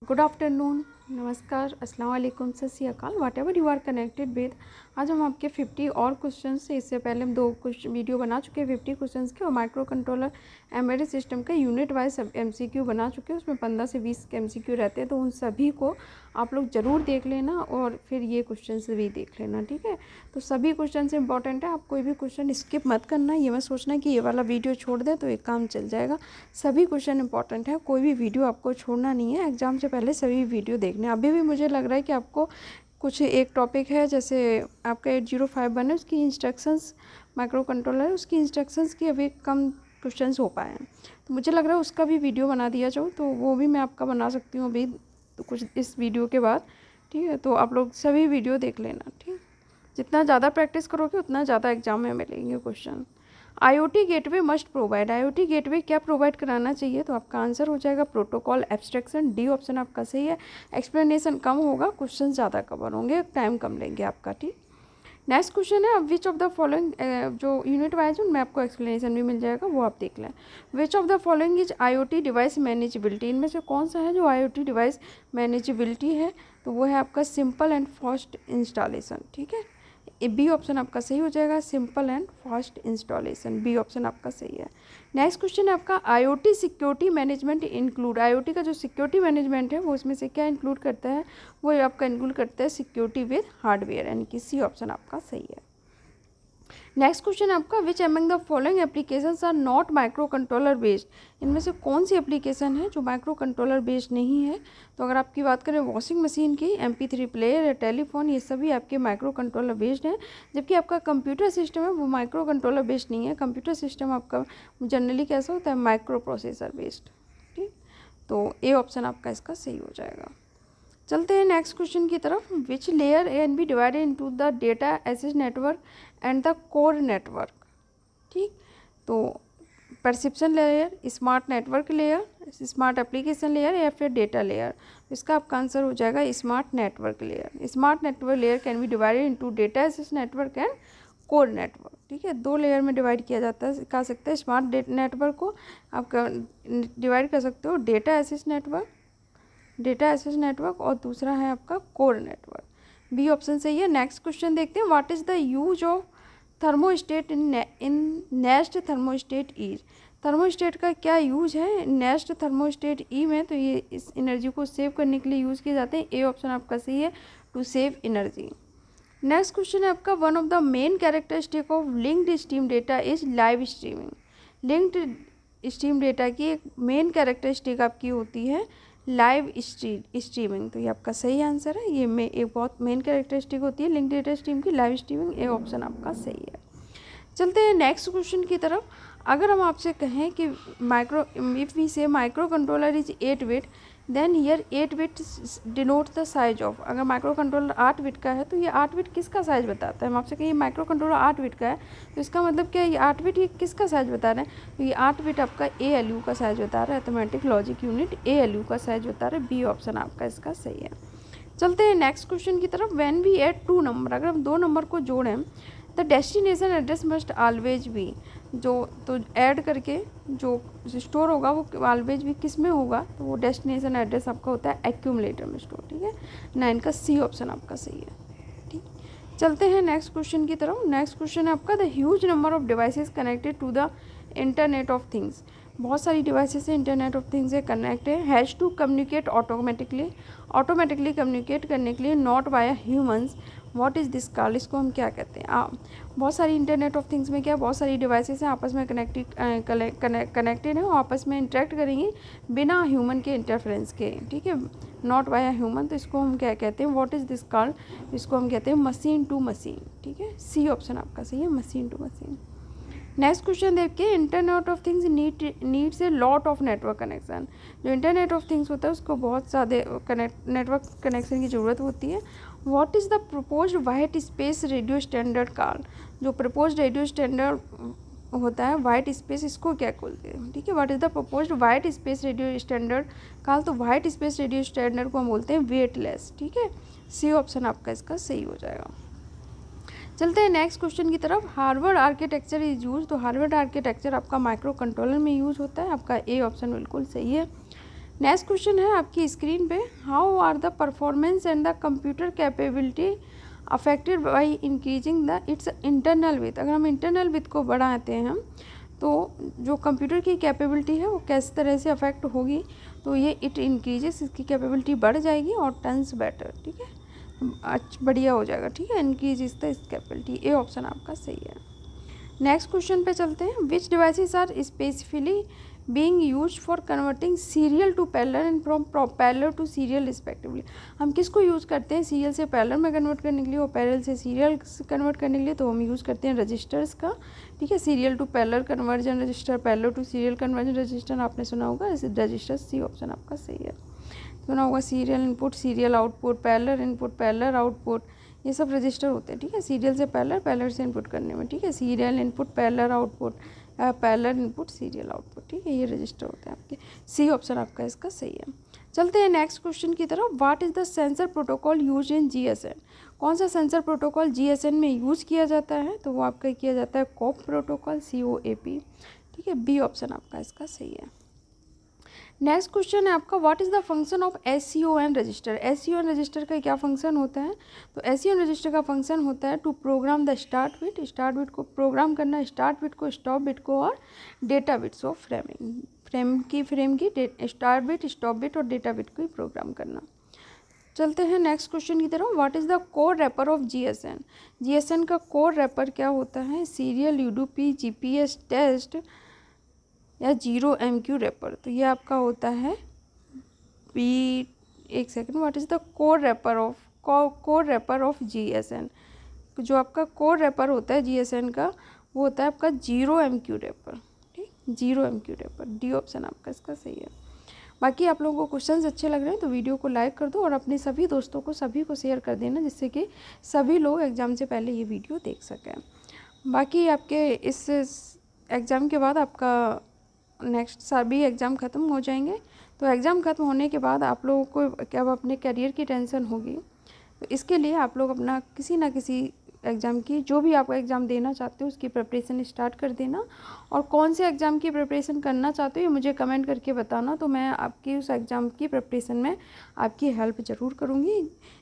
Good afternoon, नमस्कार, अस्सलाम वालेकुम, सत श्री अकाल, whatever you are connected with. आज हम आपके 50 और क्वेश्चन से, इससे पहले हम 2 कुछ वीडियो बना चुके हैं 50 क्वेश्चंस के, और माइक्रो कंट्रोलर एम्बेडेड सिस्टम का यूनिट वाइज MCQ बना चुके हैं। उसमें 15 से 20 के MCQ रहते हैं, तो उन सभी को आप लोग ज़रूर देख लेना और फिर ये क्वेश्चन भी देख लेना, ठीक है। तो सभी क्वेश्चन इंपॉर्टेंट है, आप कोई भी क्वेश्चन स्किप मत करना। ये मत सोचना कि ये वाला वीडियो छोड़ दें तो एक काम चल जाएगा। सभी क्वेश्चन इंपॉर्टेंट है, कोई भी वीडियो आपको छोड़ना नहीं है। एग्जाम से पहले सभी वीडियो देखने। अभी भी मुझे लग रहा है कि आपको कुछ एक टॉपिक है, जैसे आपका 8051 है, उसकी इंस्ट्रक्शंस, माइक्रो कंट्रोलर है, उसकी इंस्ट्रक्शंस की अभी कम क्वेश्चंस हो पाए हैं, तो मुझे लग रहा है उसका भी वीडियो बना दिया जाओ, तो वो भी मैं आपका बना सकती हूँ अभी, तो कुछ इस वीडियो के बाद, ठीक है। तो आप लोग सभी वीडियो देख लेना, ठीक। जितना ज़्यादा प्रैक्टिस करोगे उतना ज़्यादा एग्जाम में मिलेंगे question. IoT gateway must provide, IoT gateway क्या प्रोवाइड कराना चाहिए, तो आपका आंसर हो जाएगा प्रोटोकॉल एब्स्ट्रैक्शन। डी ऑप्शन आपका सही है। एक्सप्लेनेशन कम होगा, क्वेश्चन ज़्यादा कवर होंगे, टाइम कम लेंगे आपका, ठीक। नेक्स्ट क्वेश्चन है, विच ऑफ द फॉलोइंग, जो यूनिट वाइज उनमें आपको एक्सप्लेनेशन भी मिल जाएगा, वो आप देख लें। विच of the following is IoT device manageability, इनमें से कौन सा है जो IoT डिवाइस मैनेजेबिलिटी है, तो वो है आपका सिंपल एंड फास्ट इंस्टॉलेशन, ठीक है। बी ऑप्शन आपका सही हो जाएगा, simple and fast installation, B option आपका सही है। नेक्स्ट क्वेश्चन है आपका, IoT security management include, IoT का जो सिक्योरिटी मैनेजमेंट है वो इसमें से क्या इंक्लूड करता है, वो आपका इंक्लूड करता है सिक्योरिटी विद हार्डवेयर, यानी कि सी ऑप्शन आपका सही है। नेक्स्ट क्वेश्चन आपका, which among the following applications are not microcontroller based, इनमें से कौन सी एप्लीकेशन है जो माइक्रो कंट्रोलर बेस्ड नहीं है, तो अगर आपकी बात करें वॉशिंग मशीन की, MP3 प्लेयर या टेलीफोन, ये सभी आपके माइक्रो कंट्रोलर बेस्ड हैं। जबकि आपका कंप्यूटर सिस्टम है वो माइक्रो कंट्रोलर बेस्ड नहीं है, कंप्यूटर सिस्टम आपका जनरली कैसा होता है, माइक्रो प्रोसेसर बेस्ड, ठीक। तो ए ऑप्शन आपका इसका सही हो जाएगा। चलते हैं नेक्स्ट क्वेश्चन की तरफ। Which layer can be divided into the data access network and the core network, ठीक। तो perception layer, smart network layer, smart application layer या फिर डेटा लेयर, इसका आपका आंसर हो जाएगा smart network layer. Smart network layer can be divided into data access network and core network, ठीक है। 2 लेयर में डिवाइड किया जाता है, कह सकते हैं स्मार्ट नेटवर्क को आप डिवाइड कर सकते हो डेटा एक्सेस नेटवर्क, और दूसरा है आपका कोर नेटवर्क, बी ऑप्शन सही है। नेक्स्ट क्वेश्चन देखते हैं, what is the use of thermostat in nest thermostat E, thermostat का क्या यूज है नेस्ट थर्मोस्टेट ई में, तो ये इस एनर्जी को सेव करने के लिए यूज़ किए जाते हैं, ए ऑप्शन आपका सही है, to save energy. Next question है आपका, one of the main characteristic of linked stream data is live streaming, linked stream data की एक मेन कैरेक्टरिस्टिक आपकी होती है लाइव स्ट्रीमिंग, तो ये आपका सही आंसर है। ये में एक बहुत मेन कैरेक्टरिस्टिक होती है लिंक डेटा स्ट्रीम की, लाइव स्ट्रीमिंग, ए ऑप्शन आपका सही है। चलते हैं नेक्स्ट क्वेश्चन की तरफ। अगर हम आपसे कहें कि if we say microcontroller is 8 bit, then here 8 bit denote the size of, अगर माइक्रो कंट्रोलर 8 बिट का है तो ये 8 बिट किसका साइज बताता है। हम आपसे कहें माइक्रो कंट्रोलर 8 बिट का है, तो इसका मतलब क्या है, ये 8 बिट ये किसका साइज बता रहे हैं, तो ये 8 बिट आपका ALU का साइज बता रहा है, अर्थमेटिक लॉजिक यूनिट ALU का साइज बता रहा है, बी ऑप्शन आपका इसका सही है। चलते हैं नेक्स्ट क्वेश्चन की तरफ। व्हेन वी ऐड 2 नंबर, अगर हम 2 नंबर को जोड़ें, the destination address must always be, जो तो ऐड करके जो स्टोर होगा वो ऑलवेज भी किस में होगा, तो वो डेस्टिनेशन एड्रेस आपका होता है एक्यूमुलेटर में स्टोर, ठीक है। 9 का सी ऑप्शन आपका सही है, ठीक। चलते हैं नेक्स्ट क्वेश्चन की तरफ। नेक्स्ट क्वेश्चन है आपका, the huge number of devices connected to the internet of things, बहुत सारी डिवाइसेस से इंटरनेट ऑफ थिंग्स से कनेक्ट है, has to communicate automatically communicate करने के लिए, not by humans, what is this called, इसको हम क्या कहते हैं। बहुत सारी इंटरनेट ऑफ थिंग्स में क्या, बहुत सारी डिवाइसेस हैं आपस में कनेक्टेड हैं, आपस में इंटरेक्ट करेंगी बिना ह्यूमन के इंटरफेरेंस के, ठीक है, नॉट बाय ह्यूमन, तो इसको हम क्या कहते हैं, व्हाट इज़ दिस कॉल्ड, इसको हम कहते हैं मशीन टू मशीन, ठीक है, सी ऑप्शन आपका सही है, machine to machine. Next question देखिए, internet of things needs a lot of network connection, जो इंटरनेट ऑफ थिंग्स होता है उसको बहुत ज़्यादा नेटवर्क कनेक्शन की ज़रूरत होती है। What is the proposed white space radio standard called, जो प्रपोज्ड रेडियो स्टैंडर्ड होता है वाइट स्पेस, इसको क्या बोलते हैं, ठीक है। What is the proposed white space radio standard called, तो वाइट स्पेस रेडियो स्टैंडर्ड को हम बोलते हैं वेटलेस, ठीक है, सी ऑप्शन आपका इसका सही हो जाएगा। चलते हैं नेक्स्ट क्वेश्चन की तरफ। हार्वर्ड आर्किटेक्चर इज यूज, तो हार्वर्ड आर्किटेक्चर आपका माइक्रो कंट्रोलर में यूज होता है, आपका ए ऑप्शन बिल्कुल सही है। नेक्स्ट क्वेश्चन है आपकी स्क्रीन पे, how are the performance and the computer capability affected by increasing the its internal with. अगर हम इंटरनल विथ को बढ़ाते हैं तो जो कंप्यूटर की कैपेबिलिटी है वो किस तरह से अफेक्ट होगी, तो ये इट इंक्रीजेस, इसकी कैपेबिलिटी बढ़ जाएगी और टर्न्स बेटर, ठीक है, बढ़िया हो जाएगा, ठीक है, increase is the capability. A option आपका सही है। नेक्स्ट क्वेश्चन पे चलते हैं, which devices are specifically being used for converting serial to parallel and from parallel to serial respectively. हम किसको यूज़ करते हैं सीरियल से पैरेलल में कन्वर्ट करने के लिए और पैरेलल से सीरियल कन्वर्ट करने के लिए, तो हम यूज़ करते हैं रजिस्टर्स का, ठीक है, serial to parallel conversion register, parallel to serial conversion register आपने सुना होगा, रजिस्टर। सी ऑप्शन आपका सही है। सुना होगा serial input, serial output, parallel input, parallel output, ये सब रजिस्टर होते हैं, ठीक है, सीरियल से पैरेलल, पैरेलल से इनपुट करने में, ठीक है, serial input, parallel output, parallel input, serial output, ठीक है, ये रजिस्टर होते हैं आपके। सी ऑप्शन आपका इसका सही है। चलते हैं नेक्स्ट क्वेश्चन की तरफ, what is the sensor protocol use in GSN. कौन सा सेंसर प्रोटोकॉल जीएसएन में यूज़ किया जाता है, तो वो आपका किया जाता है कॉप प्रोटोकॉल, COAP, ठीक है, बी ऑप्शन आपका इसका सही है। नेक्स्ट क्वेश्चन है आपका, what is the function of SCON register. SCON register का क्या फंक्शन होता है, तो SCON रजिस्टर का फंक्शन होता है to program the start bit को प्रोग्राम करना, स्टार्ट बिट को, स्टॉप बिट को और डेटा बिट्स ऑफ फ्रेम की स्टार्ट बिट, स्टॉप बिट और डेटा बिट को ही प्रोग्राम करना। चलते हैं नेक्स्ट क्वेश्चन की तरफ, what is the code wrapper of GSN। GSN का कोड रैपर क्या होता है, सीरियल, UDP, GPS टेस्ट या 0MQ रैपर, तो ये आपका होता है बी। एक second, what is the code wrapper of GSN। जो आपका कोड रैपर होता है GSN का वो होता है आपका 0MQ रैपर, ठीक, 0MQ रैपर, डी ऑप्शन आपका इसका सही है। बाकी आप लोगों को क्वेश्चंस अच्छे लग रहे हैं तो वीडियो को लाइक कर दो और अपने सभी दोस्तों को, सभी को शेयर कर देना, जिससे कि सभी लोग एग्ज़ाम से पहले ये वीडियो देख सकें। बाकी आपके इस एग्ज़ाम के बाद आपका नेक्स्ट सभी एग्ज़ाम ख़त्म हो जाएंगे, तो एग्ज़ाम ख़त्म होने के बाद आप लोगों को क्या अपने करियर की टेंशन होगी, तो इसके लिए आप लोग अपना किसी ना किसी एग्ज़ाम की, जो भी आप एग्ज़ाम देना चाहते हो उसकी प्रिपरेशन स्टार्ट कर देना, और कौन से एग्ज़ाम की प्रिपरेशन करना चाहते हो ये मुझे कमेंट करके बताना, तो मैं आपकी उस एग्ज़ाम की प्रिपरेशन में आपकी हेल्प ज़रूर करूँगी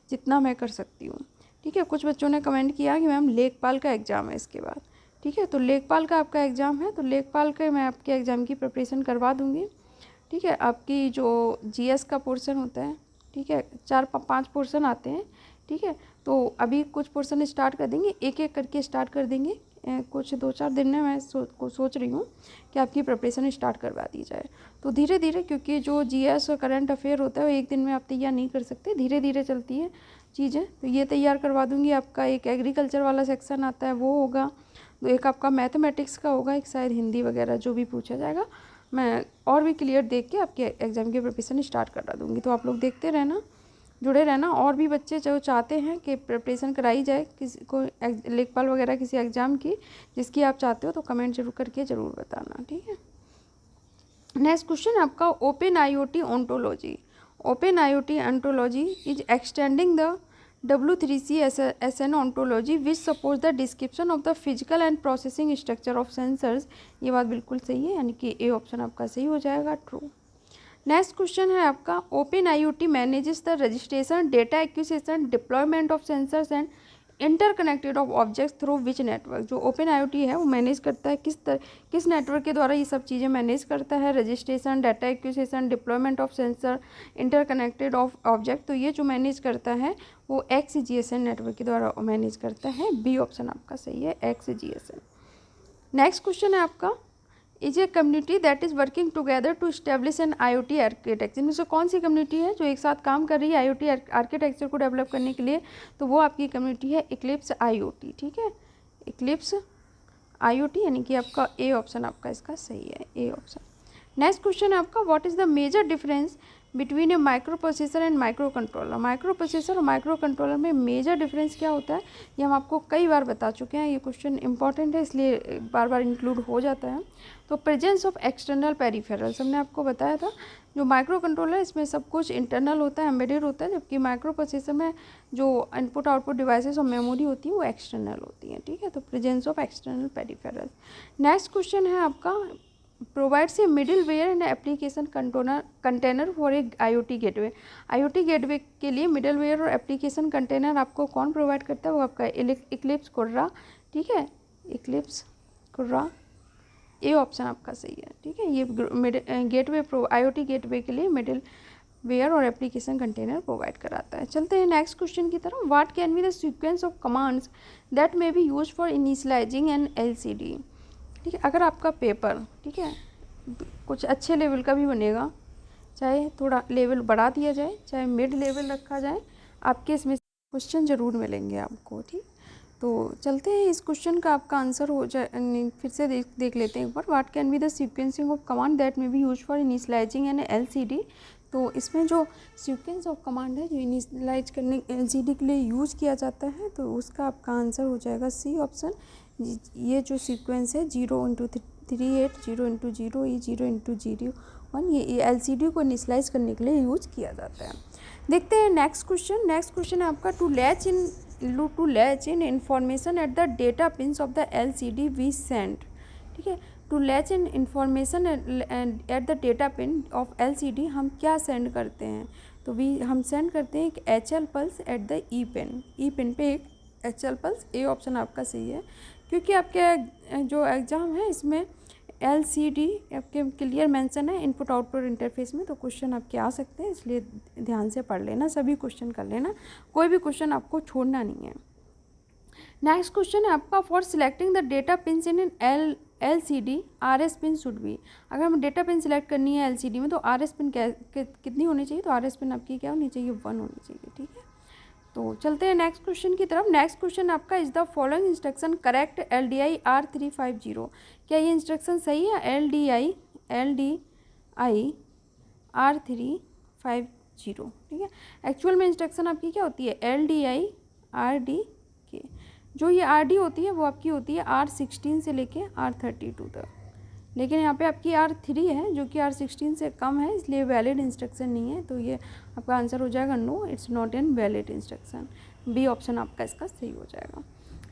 जितना मैं कर सकती हूँ, ठीक है। कुछ बच्चों ने कमेंट किया कि मैम लेखपाल का एग्ज़ाम है इसके बाद, ठीक है, तो लेखपाल का आपका एग्ज़ाम है, तो लेखपाल का मैं आपके एग्ज़ाम की प्रिपरेशन करवा दूँगी, ठीक है। आपकी जो GS का पोर्शन होता है, ठीक है, 4-5 पोर्शन आते हैं, ठीक है, तो अभी कुछ पोर्शन स्टार्ट कर देंगे, एक एक करके स्टार्ट कर देंगे, कुछ 2-4 दिन में मैं सोच रही हूँ कि आपकी प्रिपरेशन स्टार्ट करवा दी जाए। तो धीरे धीरे, क्योंकि जो GS और करंट अफेयर होता है वो एक दिन में आप तैयार नहीं कर सकते, धीरे धीरे चलती है चीज़ें, तो ये तैयार करवा दूँगी। आपका एक एग्रीकल्चर वाला सेक्शन आता है वो होगा, तो एक आपका मैथमेटिक्स का होगा, एक शायद हिंदी वगैरह जो भी पूछा जाएगा, मैं और भी क्लियर देख के आपके एग्ज़ाम की प्रिपरेशन स्टार्ट करा दूँगी। तो आप लोग देखते रहना, जुड़े रहना, और भी बच्चे जो चाहते हैं कि प्रिपरेशन कराई जाए किसी को लेखपाल वगैरह किसी एग्ज़ाम की जिसकी आप चाहते हो, तो कमेंट जरूर करके ज़रूर बताना, ठीक है। नेक्स्ट क्वेश्चन आपका, open IoT ontology. Open IoT ontology is extending the W3C SN ontology which supports the description of the physical and processing structure of sensors। ये बात बिल्कुल सही है, यानी कि ए ऑप्शन आपका सही हो जाएगा, ट्रू। नेक्स्ट क्वेश्चन है आपका, open IoT manages the registration, data acquisition, deployment of sensors and interconnected of objects through which network. जो ओपन IoT है वो मैनेज करता है किस नेटवर्क के द्वारा ये सब चीज़ें मैनेज करता है, registration, data acquisition, deployment of sensor, interconnected of object, तो ये जो मैनेज करता है वो XGSN नेटवर्क के द्वारा मैनेज करता है, बी ऑप्शन आपका सही है, XGSN। नेक्स्ट क्वेश्चन है आपका, is a community that is working together to establish an IoT architecture. इनमें से कौन सी कम्युनिटी है जो एक साथ काम कर रही है IoT आर्किटेक्चर को डेवलप करने के लिए, तो वो आपकी कम्युनिटी है इक्लिप्स IoT, ठीक है, इक्लिप्स IoT, यानी कि आपका ए ऑप्शन आपका इसका सही है, ए ऑप्शन। नेक्स्ट क्वेश्चन है आपका, what is the major difference between a microprocessor and microcontroller. Microprocessor और माइक्रो कंट्रोलर में मेजर डिफरेंस क्या होता है, ये हम आपको कई बार बता चुके हैं, ये क्वेश्चन इंपॉर्टेंट है इसलिए बार बार इंक्लूड हो जाता है। तो प्रेजेंस ऑफ एक्सटर्नल पेरिफेरल्स हमने आपको बताया था, जो माइक्रो कंट्रोलर इसमें सब कुछ इंटरनल होता है, एम्बेडेड होता है, जबकि माइक्रो प्रोसेसर में जो इनपुट आउटपुट डिवाइसेस और मेमोरी होती है वो एक्सटर्नल होती है, ठीक है, तो presence of external peripherals. Next question है आपका, provides a middleware and application container for a IoT gateway. IoT gateway के लिए मिडिल वेयर और एप्लीकेशन कंटेनर आपको कौन प्रोवाइड करता है? वो आपका इक्लिप्स कुर्रा, ठीक है, इक्लिप्स कुर्रा, ए ऑप्शन आपका सही है, ठीक है। ये गेटवे IoT गेटवे के लिए मिडिल वेयर और एप्लीकेशन कंटेनर प्रोवाइड कराता है। चलते हैं नेक्स्ट क्वेश्चन की तरफ। What can be the sequence of commands that may be use for initialising an LCD, ठीक है। अगर आपका पेपर, ठीक है, कुछ अच्छे लेवल का भी बनेगा, चाहे थोड़ा लेवल बढ़ा दिया जाए, चाहे मिड लेवल रखा जाए, आपके इसमें क्वेश्चन ज़रूर मिलेंगे आपको, ठीक। तो चलते हैं इस क्वेश्चन का आपका आंसर हो जाए, फिर से देख लेते हैं एक बार। What can be the sequencing of command that may be use for initialising an LCD। तो इसमें जो सीक्वेंस ऑफ कमांड है जो इनिशियलाइज करने LCD के लिए यूज़ किया जाता है, तो उसका आपका आंसर हो जाएगा सी ऑप्शन। ये जो सीक्वेंस है 0 × 38, 0 × 0, 0 × 01, ये LCD को इनिशियलाइज करने के लिए यूज किया जाता है। देखते हैं नेक्स्ट क्वेश्चन। नेक्स्ट क्वेश्चन है आपका to latch in information at the data pins of the LCD we send, ठीक है। To latch in information at the data pin of LCD हम क्या सेंड करते हैं? तो हम सेंड करते हैं एक HL pulse at the E pin पे एक HL पल्स, ए ऑप्शन आपका सही है। क्योंकि आपके जो एग्ज़ाम है इसमें LCD आपके क्लियर मेंशन है इनपुट आउटपुट इंटरफेस में, तो क्वेश्चन आपके आ सकते हैं, इसलिए ध्यान से पढ़ लेना, सभी क्वेश्चन कर लेना, कोई भी क्वेश्चन आपको छोड़ना नहीं है। नेक्स्ट क्वेश्चन है आपका for selecting the data pins in an LCD RS pin should be. अगर हमें डेटा पिन सिलेक्ट करनी है LCD में तो RS पिन कितनी होनी चाहिए? तो RS पिन आपकी क्या होनी चाहिए? 1 होनी चाहिए, ठीक है। तो चलते हैं नेक्स्ट क्वेश्चन की तरफ। नेक्स्ट क्वेश्चन आपका is the following instruction correct LDI R350। क्या ये इंस्ट्रक्शन सही है? LDI R350, ठीक है। एक्चुअल में इंस्ट्रक्शन आपकी क्या होती है? LDI RDK। जो ये RD होती है वो आपकी होती है R16 से लेके R32 तक, लेकिन यहाँ पे आपकी R3 है जो कि R16 से कम है, इसलिए वैलिड इंस्ट्रक्शन नहीं है। तो ये आपका आंसर हो जाएगा no, it's not an valid instruction, B option आपका इसका सही हो जाएगा।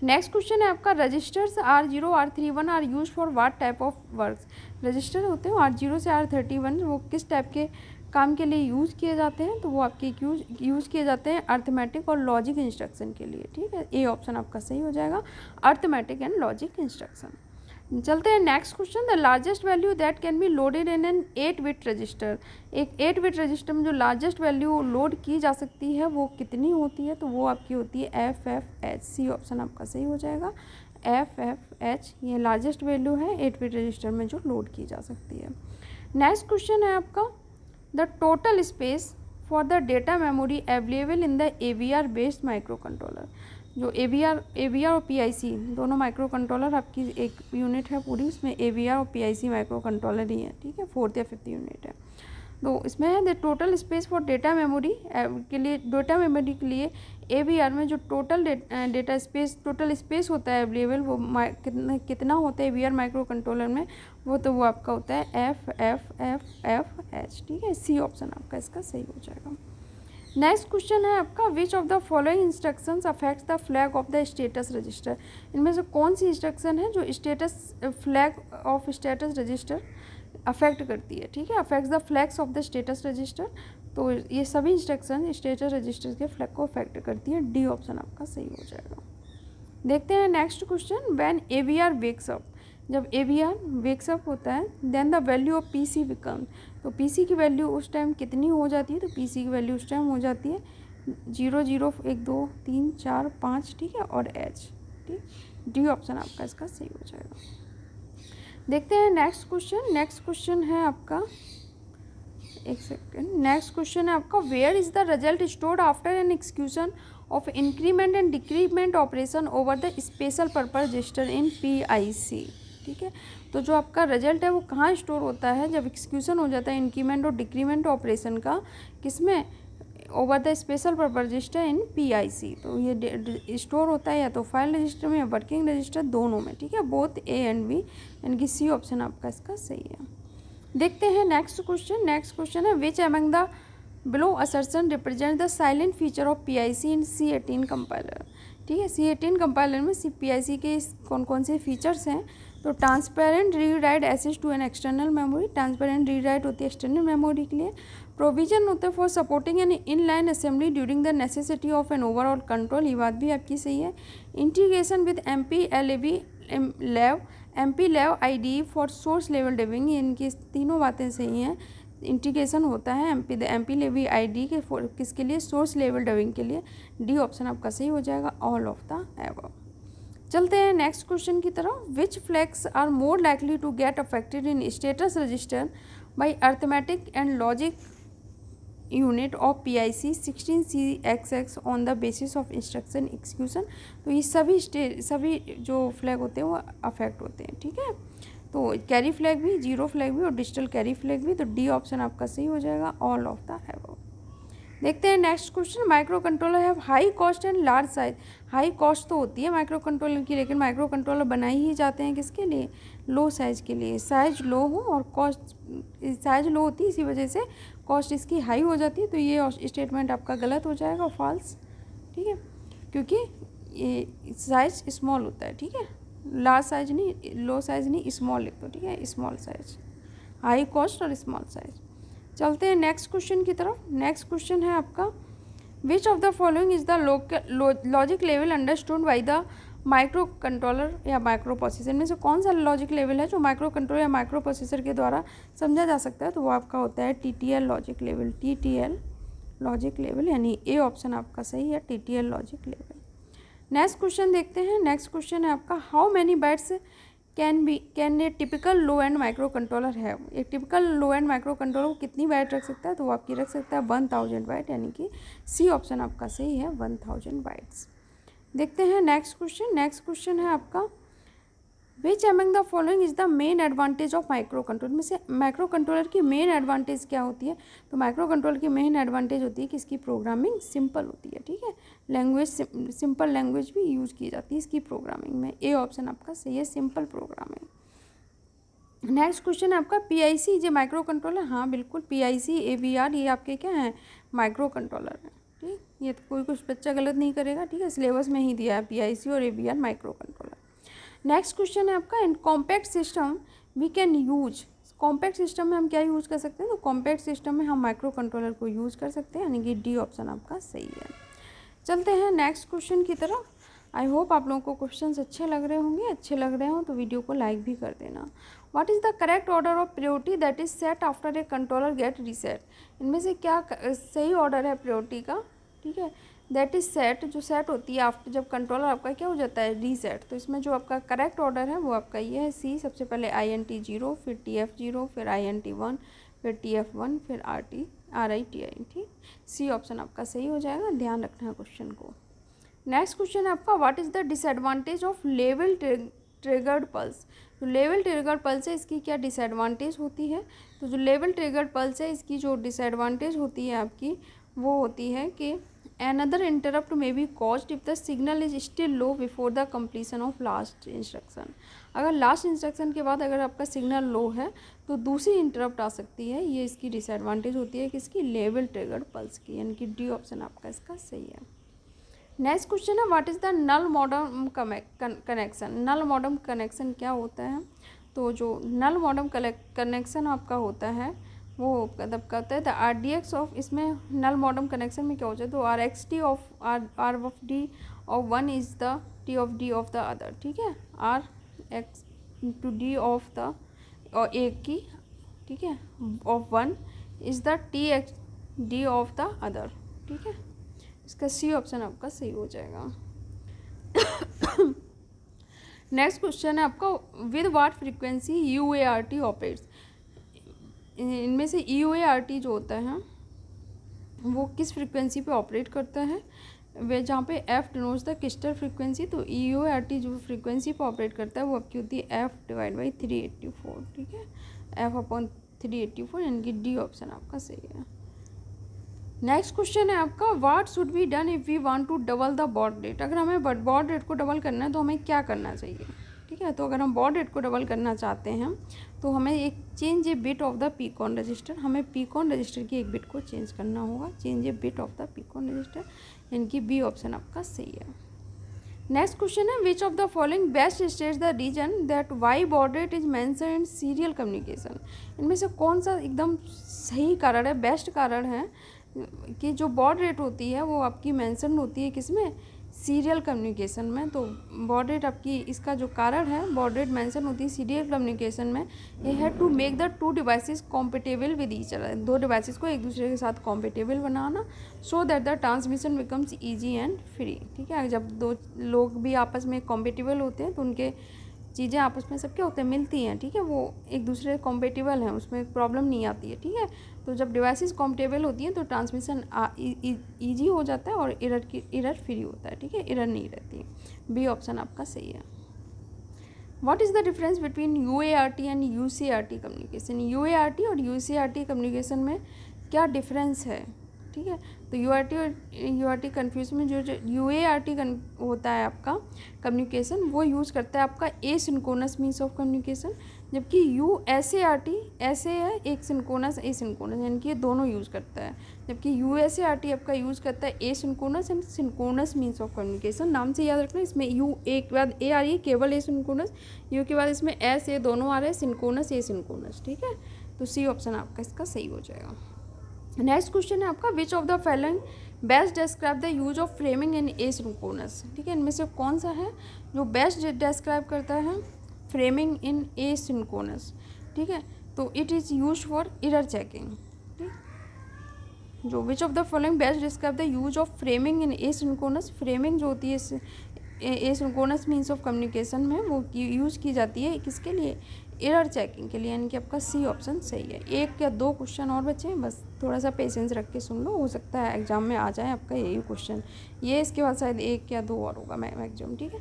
नेक्स्ट क्वेश्चन है आपका registers R0 R31 are use for what type of works. Register होते हैं R0 से R31, वो किस टाइप के काम के लिए यूज़ किए जाते हैं? तो वो आपके यूज़ किए जाते हैं अर्थमेटिक और लॉजिक इंस्ट्रक्शन के लिए, ठीक है। ए ऑप्शन आपका सही हो जाएगा, अर्थमेटिक एंड लॉजिक इंस्ट्रक्शन। चलते हैं next question. The largest value that can be loaded in an 8-बिट रजिस्टर। एक 8-बिट रजिस्टर में जो लार्जेस्ट वैल्यू लोड की जा सकती है वो कितनी होती है? तो वो आपकी होती है FFH, सी ऑप्शन आपका सही हो जाएगा, FFH ये लार्जेस्ट वैल्यू है 8-बिट रजिस्टर में जो लोड की जा सकती है। नेक्स्ट क्वेश्चन है आपका the total space for the data memory available in the AVR based micro controller. जो AVR और PIC दोनों माइक्रो कंट्रोलर आपकी एक यूनिट है पूरी, उसमें AVR और PIC माइक्रो कंट्रोलर ही है, ठीक है, 4th या 5th यूनिट है। तो इसमें है the total space for data memory के लिए, डेटा मेमोरी के लिए AVR में जो टोटल स्पेस होता है अवेलेबल वो कितना होता है AVR माइक्रो कंट्रोलर में? वो आपका होता है FFFFH, ठीक है। सी ऑप्शन आपका इसका सही हो जाएगा। नेक्स्ट क्वेश्चन है आपका विच of the following instructions affects the flag of the status register. इनमें से कौन सी इंस्ट्रक्शन है जो flag of status register affect करती है, ठीक है, affects the flags of the status register. तो ये सभी इंस्ट्रक्शन स्टेटस रजिस्टर के फ्लैग को अफेक्ट करती है, डी ऑप्शन आपका सही हो जाएगा। देखते हैं next question. When AVR wakes up, जब AVR वेक्स अप होता है then the value of PC become, तो PC की वैल्यू उस टाइम कितनी हो जाती है? तो PC की वैल्यू उस टाइम हो जाती है 0 0 1 2 3 4 5, ठीक है, और H, ठीक, डी ऑप्शन आपका इसका सही हो जाएगा। देखते हैं नेक्स्ट क्वेश्चन। नेक्स्ट क्वेश्चन है आपका, एक सेकेंड, नेक्स्ट क्वेश्चन है आपका where is the result stored after an execution of increment and decrement operation over the special purpose register in PIC, ठीक है। तो जो आपका रिजल्ट है वो कहाँ स्टोर होता है? जब एक्सक्यूशन हो जाता है इंक्रीमेंट और डिक्रीमेंट ऑपरेशन का, किसमें? Over the special purpose register in PIC। तो ये स्टोर होता है या तो फाइल रजिस्टर में या वर्किंग रजिस्टर, दोनों में, ठीक है, बोथ A एंड B, यानी कि सी ऑप्शन आपका इसका सही है। देखते हैं नेक्स्ट क्वेश्चन। नेक्स्ट क्वेश्चन है which among the below assertion represent the silent feature of PIC in C18 compiler, ठीक है। C18 कंपाइलर में PIC के कौन कौन से फीचर्स हैं? तो transparent read write access to an external memory, transparent read write होती है एक्सटर्नल मेमोरी के लिए। प्रोविजन होता है for supporting an inline assembly during the necessity of an overall control, ये बात भी आपकी सही है। Integration with MPLAB IDE for source level debugging, इनकी तीनों बातें सही हैं। इंटीग्रेशन होता है MPLAB IDE के किसके लिए, सोर्स लेवल डबिंग के लिए। डी ऑप्शन आपका सही हो जाएगा, ऑल ऑफ द एबव। चलते हैं नेक्स्ट क्वेश्चन की तरफ। Which flags are more likely to get affected in status register by arithmetic and logic unit of PIC 16CXX on the basis of instruction execution. तो ये सभी जो flag होते हैं वो अफेक्ट होते हैं, ठीक है। तो कैरी फ्लैग भी, जीरो फ्लैग भी और डिजिटल कैरी फ्लैग भी। तो डी ऑप्शन आपका सही हो जाएगा, ऑल ऑफ द एबव। देखते हैं next question. Micro controller have high cost and large size. High cost तो होती है माइक्रो कंट्रोलर की, लेकिन माइक्रो कंट्रोलर बनाए ही जाते हैं किसके लिए, लो साइज के लिए। साइज लो हो और कॉस्ट, साइज लो होती है इसी वजह से कॉस्ट इसकी हाई हो जाती है। तो ये स्टेटमेंट आपका गलत हो जाएगा, फॉल्स, ठीक है, क्योंकि ये साइज स्मॉल होता है, ठीक है। लार्ज साइज नहीं, लो साइज नहीं, स्मॉल लिख दो, ठीक है, स्मॉल साइज, हाई कॉस्ट और स्मॉल साइज। चलते हैं नेक्स्ट क्वेश्चन की तरफ। नेक्स्ट क्वेश्चन है आपका, विच of the following is the logic level understood by the micro controller या माइक्रो प्रोसेसर में से कौन सा लॉजिक लेवल है जो माइक्रो कंट्रोलर या माइक्रो प्रोसेसर के द्वारा समझा जा सकता है। तो वो आपका होता है TTL logic level, TTL logic level, यानी ए ऑप्शन आपका सही है, TTL logic level. Next question देखते हैं। नेक्स्ट क्वेश्चन है आपका, how many bytes can a typical low and micro controller है। एक typical low and micro controller को कितनी बाइट रख सकता है, तो वो आपकी रख सकता है 1000 बाइट, यानी कि सी ऑप्शन आपका सही है, 1000 बाइट्स। देखते हैं नेक्स्ट क्वेश्चन। नेक्स्ट क्वेश्चन है आपका, which among the following is the main advantage of micro controller में से माइक्रो कंट्रोलर की मेन एडवांटेज क्या होती है। तो माइक्रो कंट्रोलर की मेन एडवांटेज होती है कि इसकी प्रोग्रामिंग सिंपल होती है, ठीक है, लैंग्वेज सिंपल लैंग्वेज भी यूज़ की जाती है इसकी प्रोग्रामिंग में। ए ऑप्शन आपका सही है, सिंपल प्रोग्रामिंग। नेक्स्ट क्वेश्चन है आपका, PIC जो माइक्रो कंट्रोलर, हाँ बिल्कुल, PIC AVR ये आपके क्या हैं, माइक्रो कंट्रोलर है, ठीक। ये तो कोई कुछ बच्चा गलत नहीं करेगा, ठीक है, सिलेबस में ही दिया है PIC और AVR microcontroller. Next question है आपका, in compact system we can use. Compact system में हम क्या यूज़ कर सकते हैं, तो कॉम्पैक्ट सिस्टम में हम माइक्रो कंट्रोलर को यूज़ कर सकते हैं, यानी कि डी ऑप्शन आपका सही है। चलते हैं नेक्स्ट क्वेश्चन की तरफ। आई होप आप लोगों को क्वेश्चंस अच्छे लग रहे होंगे। अच्छे लग रहे हों तो वीडियो को लाइक भी कर देना। What is the correct order of priority that is set after a controller get reset. इनमें से क्या सही ऑर्डर है प्रायोरिटी का, ठीक है, दैट इज सेट, जो सेट होती है आफ्टर जब कंट्रोलर आपका क्या हो जाता है, रीसेट। तो इसमें जो आपका करेक्ट ऑर्डर है वो आपका ये है सी, सबसे पहले INT 0, फिर TF 0, फिर INT 1, फिर TF 1, फिर RI TI, ठीक। सी ऑप्शन आपका सही हो जाएगा, ध्यान रखना है क्वेश्चन को। नेक्स्ट क्वेश्चन है आपका, what is the disadvantage of level triggered pulse. जो लेवल ट्रिगर्ड पल्स है इसकी क्या डिसएडवांटेज होती है। तो जो लेवल ट्रिगर्ड पल्स है इसकी जो डिसएडवांटेज होती है आपकी वो होती है कि another interrupt may be caused if the signal is still low before the completion of last instruction। अगर लास्ट इंस्ट्रक्शन के बाद अगर आपका सिग्नल लो है तो दूसरी इंटरप्ट आ सकती है, ये इसकी डिसएडवांटेज होती है किसकी, लेवल ट्रिगर्ड पल्स की, यानी कि डी ऑप्शन आपका इसका सही है। नेक्स्ट क्वेश्चन है, what is the null modem connection. Null modem connection क्या होता है। तो जो नल मॉडम कनेक्शन आपका होता है वो मतलब कहते हैं द RDX ऑफ, इसमें नल मॉडम कनेक्शन में क्या हो जाए, तो RXT of R of D of one is the T of D of the other, ठीक है, RX to D of the और एक की, ठीक है, of one is the TX D of the other, ठीक है। इसका सी ऑप्शन आपका सही हो जाएगा। नेक्स्ट क्वेश्चन है आपका, with what frequency UART operates. इनमें से UART जो होता है वो किस फ्रीक्वेंसी पे ऑपरेट करता है, वे जहाँ पे F denotes the crystal frequency. तो UART जो फ्रीक्वेंसी पे ऑपरेट करता है वो आपकी होती है F/384, ठीक है, F/384, यानी कि डी ऑप्शन आपका सही है। नेक्स्ट क्वेश्चन है आपका, what should be done if we want to double the baud rate. अगर हमें बॉड रेट को डबल करना है तो हमें क्या करना चाहिए, ठीक है। तो अगर हम बॉड रेट को डबल करना चाहते हैं तो हमें एक change a bit of the PCON register, हमें पीकॉन रजिस्टर की एक बिट को चेंज करना होगा, change a bit of the PCON register, यानी कि बी ऑप्शन आपका सही है। नेक्स्ट क्वेश्चन है which of the following best states the reason that why baud rate is mention in serial communication. इनमें से कौन सा एकदम सही कारण है, बेस्ट कारण है कि जो बॉर्ड रेट होती है वो आपकी मेंशन होती है किसमें, सीरियल कम्युनिकेशन में। तो बॉर्ड रेट आपकी, इसका जो कारण है बॉर्ड रेट मेंशन होती है सीरियल कम्युनिकेशन में, ये है to make the two devices compatible with each other, दो डिवाइसेस को एक दूसरे के साथ कॉम्पेटेबल बनाना, so that the transmission becomes easy and free. ठीक है, जब दो लोग भी आपस में कॉम्पेटेबल होते हैं तो उनके चीज़ें आपस में सब क्या होते हैं, मिलती हैं। ठीक है, वो एक दूसरे कॉम्पेटेबल हैं, उसमें प्रॉब्लम नहीं आती है। ठीक है, तो जब डिवाइसेस कॉम्पेटेबल होती हैं तो ट्रांसमिशन ईजी हो जाता है और एरर फ्री होता है। ठीक है, एरर नहीं रहती है। बी ऑप्शन आपका सही है। What is the difference between UART and UCRT communication. UART और UCRT कम्युनिकेशन में क्या डिफरेंस है। ठीक है, तो UART और UART कन्फ्यूज में जो UART होता है आपका कम्युनिकेशन, वो यूज़ करता है आपका एसिंक्रोनस मीन्स ऑफ कम्युनिकेशन, जबकि USART ऐसे है एक सिंक्रोनस एसिंक्रोनस, यानी कि ये दोनों यूज़ करता है। जबकि USART आपका यूज़ करता है asynchronous and synchronous means of communication. नाम से याद रखना, इसमें U ए के बाद A आ रही है केवल एसिंक्रोनस, U के बाद इसमें S ए दोनों आ रहे हैं सिंक्रोनस एसिंक्रोनस। ठीक है, तो सी ऑप्शन आपका इसका सही हो जाएगा। नेक्स्ट क्वेश्चन है आपका विच of the following best describe the use of framing in asynchronous. ठीक है, इनमें से कौन सा है जो बेस्ट डिस्क्राइब करता है फ्रेमिंग इन एसिंक्रोनस। ठीक है, तो it is use for error checking. ठीक, जो विच of the following best describe the use of framing in asynchronous. Framing जो होती है एसिंक्रोनस मीन्स ऑफ कम्युनिकेशन में वो यूज़ की जाती है किसके लिए, एरर चेकिंग के लिए, यानी कि आपका सी ऑप्शन सही है। एक या दो क्वेश्चन और बचे हैं, बस थोड़ा सा पेशेंस रख के सुन लो, हो सकता है एग्जाम में आ जाए आपका यही क्वेश्चन, ये इसके बाद शायद एक या दो और होगा मैक्सिमम। ठीक है,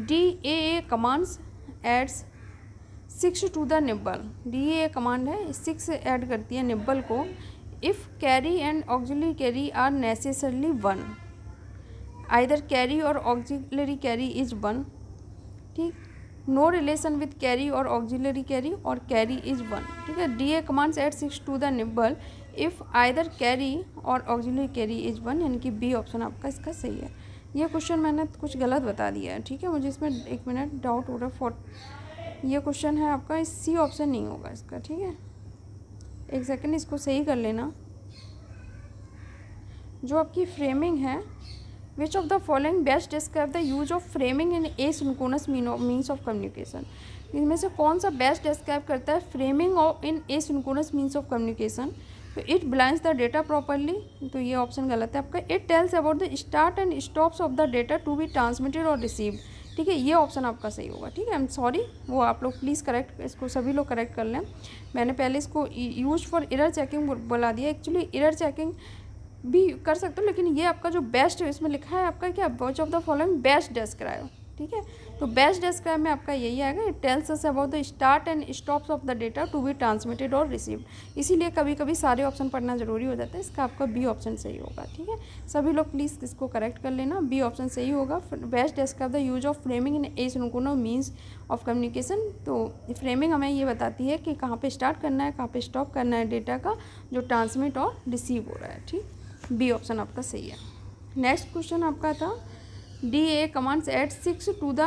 DAA commands adds 6 to the nibble. DAA command है 6 ऐड करती है निब्बल को। If carry and auxiliary carry are necessarily 1, either carry और ऑक्सिलरी कैरी इज 1। ठीक, नो रिलेशन विथ कैरी और ऑक्सिलरी कैरी और कैरी इज 1। ठीक है, DA commands at 6 to the nibble if either carry और ऑक्सिलरी कैरी इज 1, यानी कि B option आपका इसका सही है। ये क्वेश्चन मैंने कुछ गलत बता दिया है। ठीक है, मुझे इसमें एक मिनट डाउट हो रहा है। ये क्वेश्चन है आपका सी ऑप्शन नहीं होगा इसका। ठीक है, एक सेकेंड इसको सही कर लेना। जो आपकी फ्रेमिंग है, which of the following best describe the use of framing in asynchronous means of communication. इनमें से कौन सा बेस्ट डिस्क्राइब करता है framing of in asynchronous means of communication. तो it blinds the data properly, तो ये ऑप्शन गलत है आपका। It tells about the start and stops of the data to be transmitted और रिसीव्ड। ठीक है, ये ऑप्शन आपका सही होगा। ठीक है, आई एम सॉरी, वो आप लोग प्लीज़ करेक्ट, इसको सभी लोग करेक्ट कर लें। मैंने पहले इसको यूज फॉर एरर चेकिंग बोला दिया, एक्चुअली एरर चेकिंग भी कर सकते हो, लेकिन ये आपका जो बेस्ट है इसमें लिखा है आपका क्या, which of the following best describe. ठीक है, तो बेस्ट डिस्क्राइब में आपका यही आएगा, it tells us about the start and stops of the data to be transmitted और रिसीव्ड। इसीलिए कभी कभी सारे ऑप्शन पढ़ना जरूरी हो जाता है, इसका आपका बी ऑप्शन सही होगा। ठीक है, सभी लोग प्लीज़ इसको करेक्ट कर लेना, बी ऑप्शन सही होगा। Best describe the use of framing in asynchronous means of communication. तो फ्रेमिंग हमें ये बताती है कि कहाँ पे स्टार्ट करना है, कहाँ पे स्टॉप करना है डेटा का जो ट्रांसमिट और रिसीव हो रहा है। ठीक, बी ऑप्शन आपका सही है। नेक्स्ट क्वेश्चन आपका था DA commands at 6 to the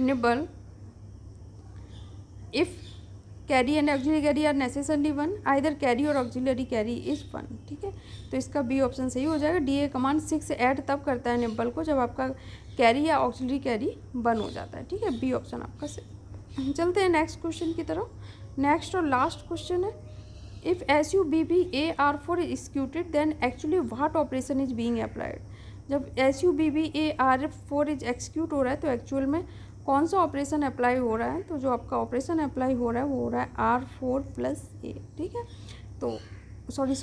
nibble if carry and auxiliary carry are necessarily 1, either carry और ऑक्सिलरी कैरी इज 1। ठीक है, तो इसका बी ऑप्शन सही हो जाएगा। DA कमांड 6 ऐड तब करता है निब्बल को जब आपका कैरी या ऑक्सिलरी कैरी 1 हो जाता है। ठीक है, बी ऑप्शन आपका सही। चलते हैं नेक्स्ट क्वेश्चन की तरफ। नेक्स्ट और लास्ट क्वेश्चन है if SUBBA-R4 is executed then actually what operation is being applied। जब SUBBA-R4 इज एक्सिक्यूट हो रहा है तो एक्चुअल में कौन सा ऑपरेशन अप्लाई हो रहा है। तो जो आपका ऑपरेशन अप्लाई हो रहा है वो हो रहा है R4+A। ठीक है, तो सॉरी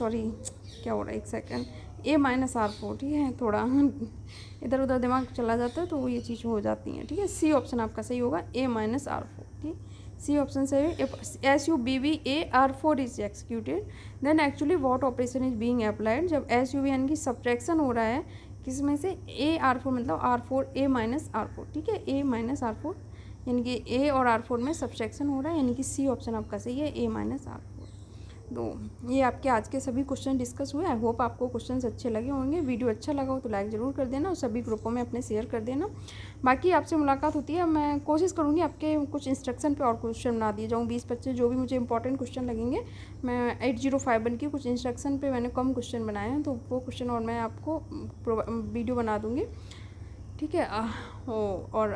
क्या हो रहा है, एक सेकेंड, A-R4। ठीक है, थोड़ा इधर उधर दिमाग चला जाता है तो ये चीज़ हो जाती हैं। ठीक है, सी ऑप्शन आपका सही होगा, A-R4। ठीक, सी ऑप्शन से SUBBA-R4 is executed then actually what operation is being applied. जब SUB यानी कि सब्ट्रैक्शन हो रहा है किस में से, A-R4 मतलब R4 A-R4। ठीक है, A-R4 यानी कि A और R4 में सब्ट्रैक्शन हो रहा है, यानी कि सी ऑप्शन आपका सही है, A-R4। तो ये आपके आज के सभी क्वेश्चन डिस्कस हुए। आई होप आपको क्वेश्चंस अच्छे लगे होंगे। वीडियो अच्छा लगा हो तो लाइक ज़रूर कर देना और सभी ग्रुपों में अपने शेयर कर देना। बाकी आपसे मुलाकात होती है, मैं कोशिश करूँगी आपके कुछ इंस्ट्रक्शन पे और क्वेश्चन बना दिए जाऊँ, 20-25 जो भी मुझे इंपॉर्टेंट क्वेश्चन लगेंगे। मैं 8051 की कुछ इंस्ट्रक्शन पे मैंने कम क्वेश्चन बनाए हैं, तो वो क्वेश्चन और मैं आपको वीडियो बना दूँगी, ठीक है। और